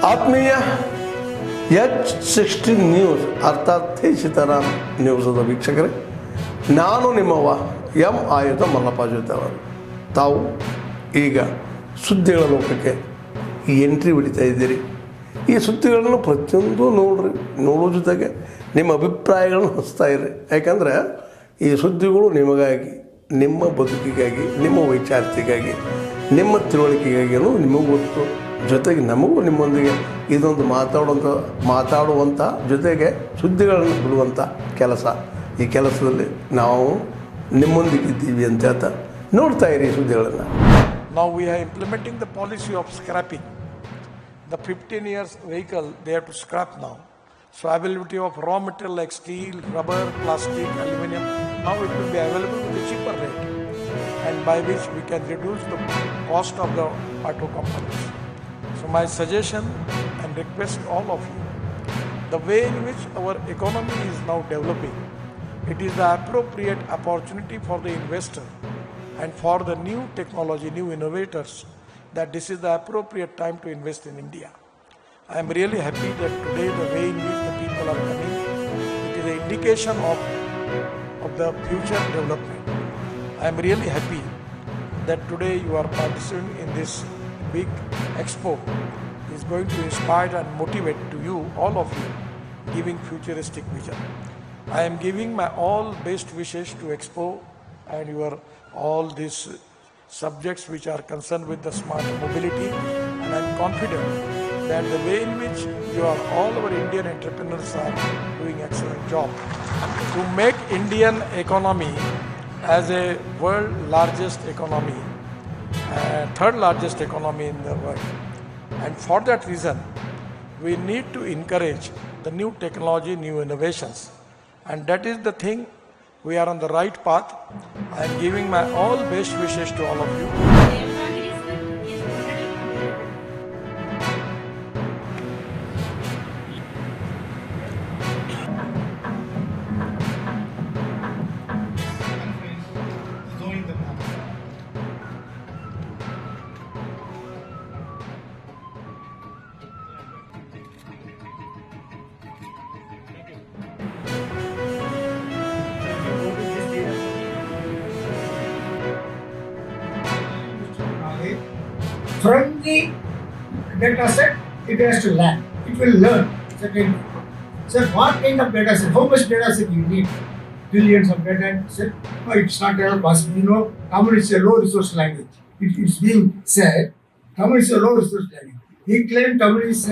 ಆತ್ಮೀಯ H16 news ಅರ್ಥಾತ್ ಸೀತಾರಾಮ್ ನ್ಯೂಸದ ವೀಕ್ಷಕರೇ, ನಾನು ನಿಮ್ಮವ ಎಂ ಆಯುಧ ಮಲ್ಲಪ್ಪ ಜೊತೆವರು. ತಾವು ಈಗ ಸುದ್ದಿಗಳ ಲೋಕಕ್ಕೆ ಎಂಟ್ರಿ ಹೊಡಿತಾ ಇದ್ದೀರಿ. ಈ ಸುದ್ದಿಗಳನ್ನು ಪ್ರತಿಯೊಂದು ನೋಡೋ ಜೊತೆಗೆ ನಿಮ್ಮ ಅಭಿಪ್ರಾಯಗಳನ್ನು ಹಂಚ್ತಾ ಇರಿ. ಯಾಕಂದರೆ ಈ ಸುದ್ದಿಗಳು ನಿಮಗಾಗಿ, ನಿಮ್ಮ ಬದುಕಿಗಾಗಿ, ನಿಮ್ಮ ವೈಚಾರಿಕೆಗಾಗಿ, ನಿಮ್ಮ ತಿಳುವಳಿಕೆಗಾಗಿಯೂ ನಿಮಗೂ ಗೊತ್ತು. ಜೊತೆಗೆ ನಮಗೂ ನಿಮ್ಮೊಂದಿಗೆ ಇದೊಂದು ಮಾತಾಡುವಂಥ ಜೊತೆಗೆ ಸುದ್ದಿಗಳನ್ನು ಬಿಡುವಂಥ ಕೆಲಸ. ಈ ಕೆಲಸದಲ್ಲಿ ನಾವು ನಿಮ್ಮೊಂದಿಗಿದ್ದೀವಿ ಅಂತ ಹೇಳ್ತಾ ನೋಡ್ತಾ ಇರಿ ಸುದ್ದಿಗಳನ್ನು. Now we are implementing the policy of scrapping. The 15 years vehicle they have to scrap now. So availability of raw material like steel, rubber, plastic, aluminum, now it will be available with a cheaper rate, and by which we can reduce the cost of the auto companies. So my suggestion and request all of you, the way in which our economy is now developing, it is the appropriate opportunity for the investor and for the new technology, new innovators, that this is the appropriate time to invest in India. I am really happy that today the way in which the people are coming, it is an indication of the future development. I am really happy that today you are participating in this big expo. It is going to inspire and motivate to you, all of you, giving futuristic vision. I am giving my all best wishes to expo and your all these subjects which are concerned with the smart mobility, and I am confident that the way in which you are, all our Indian entrepreneurs are doing excellent job to make Indian economy as a world largest economy, third largest economy in the world. And for that reason, we need to encourage the new technology, new innovations, and that is the thing. We are on the right path. I am giving my all best wishes to all of you. From the data set, it has to learn. It will learn. Second, sir, what kind of data set? How much data set you need? Billions of data set? No, it's not at all possible. You know, Tamil is a low resource language. It's being said, Tamil is a low resource language. He claimed Tamil is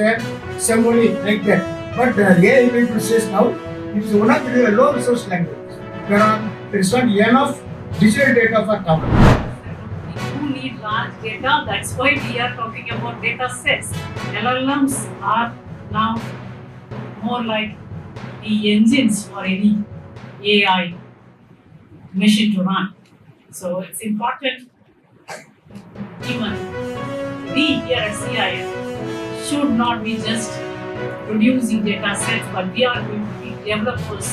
somebody like that. But AI people says now, it's one of the low resource language. There is not enough digital data for Tamil. Need large data, that's why we are talking about data sets. LLMs are now more like the engines for any AI machine to run. So it's important, even we here at CIF should not be just producing data sets, but we are going to be developers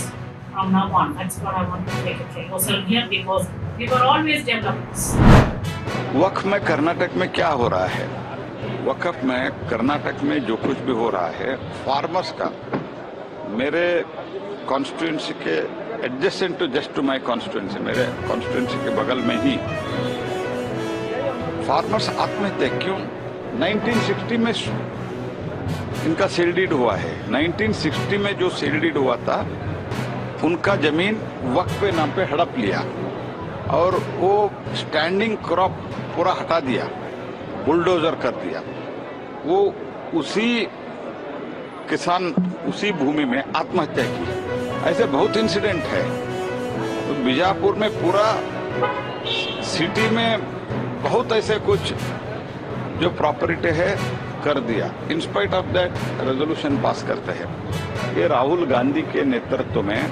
from now on. That's what I want to take a proposal here, because we were always developers. वक्फ में कर्नाटक में क्या हो रहा है? वक्फ में कर्नाटक में जो कुछ भी हो रहा है, फार्मर्स का, मेरे कॉन्स्टिट्यूंसी के adjacent to just to my constituency, मेरे कॉन्स्टिट्यूंसी के बगल में ही फार्मर्स आत्महत्या क्यों? 1960 में इनका सेल डीड हुआ है. 1960 में जो सेल डीड हुआ था, उनका जमीन वक्फ के नाम पे हड़प लिया और वो स्टैंडिंग क्रॉप पूरा हटा दिया, बुलडोजर कर दिया. वो उसी किसान उसी भूमि में आत्महत्या की. ऐसे बहुत इंसिडेंट है. तो बीजापुर में पूरा सिटी में बहुत ऐसे कुछ जो प्रॉपर्टी है कर दिया. In spite of that resolution pass करते हैं. ये राहुल गांधी के नेतृत्व में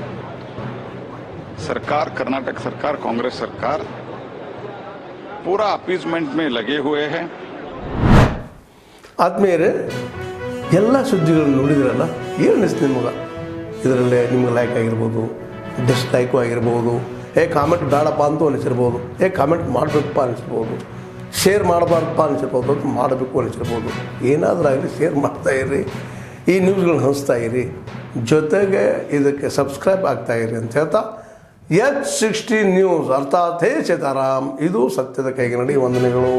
सरकार, कर्नाटक सरकार, कांग्रेस सरकार पूरा अपीसमेंट में लगे हुए हैं. ಆದ್ಮೇಲೆ ಎಲ್ಲ ಸುದ್ದಿಗಳನ್ನು ನೋಡಿದ್ರಲ್ಲ, ಏನು ಅನಿಸ್ತು ನಿಮಗೆ? ಇದರಲ್ಲೇ ನಿಮ್ಗೆ ಲೈಕ್ ಆಗಿರ್ಬೋದು, ಡಿಸ್ಲೈಕು ಆಗಿರ್ಬೋದು, ಕಾಮೆಂಟ್ ಬೇಡಪ್ಪ ಅಂತೂ ಅನಿಸಿರ್ಬೋದು, ಕಾಮೆಂಟ್ ಮಾಡಬೇಕಪ್ಪ ಅನಿಸ್ಬೋದು. ಶೇರ್ ಮಾಡಬಾರ್ದಪ್ಪ ಅನಿಸಿರ್ಬೋದು, ಅಥವಾ ಮಾಡಬೇಕು ಅನಿಸಿರ್ಬೋದು. ಏನಾದರೂ ಆಗಲಿ ಶೇರ್ ಮಾಡ್ತಾಯಿರಿ, ಈ ನ್ಯೂಸ್ಗಳನ್ನ ಹಂಚ್ತಾ ಇರಿ, ಜೊತೆಗೆ ಇದಕ್ಕೆ ಸಬ್ಸ್ಕ್ರೈಬ್ ಆಗ್ತಾಯಿರಿ ಅಂತ ಹೇಳ್ತಾ H16 ನ್ಯೂಸ್ ಅರ್ಥಾತ್ ಹೇ ಸೀತಾರಾಮ್, ಇದು ಸತ್ಯದ ಕೈಗೆ ನಡಿ. ವಂದನೆಗಳು.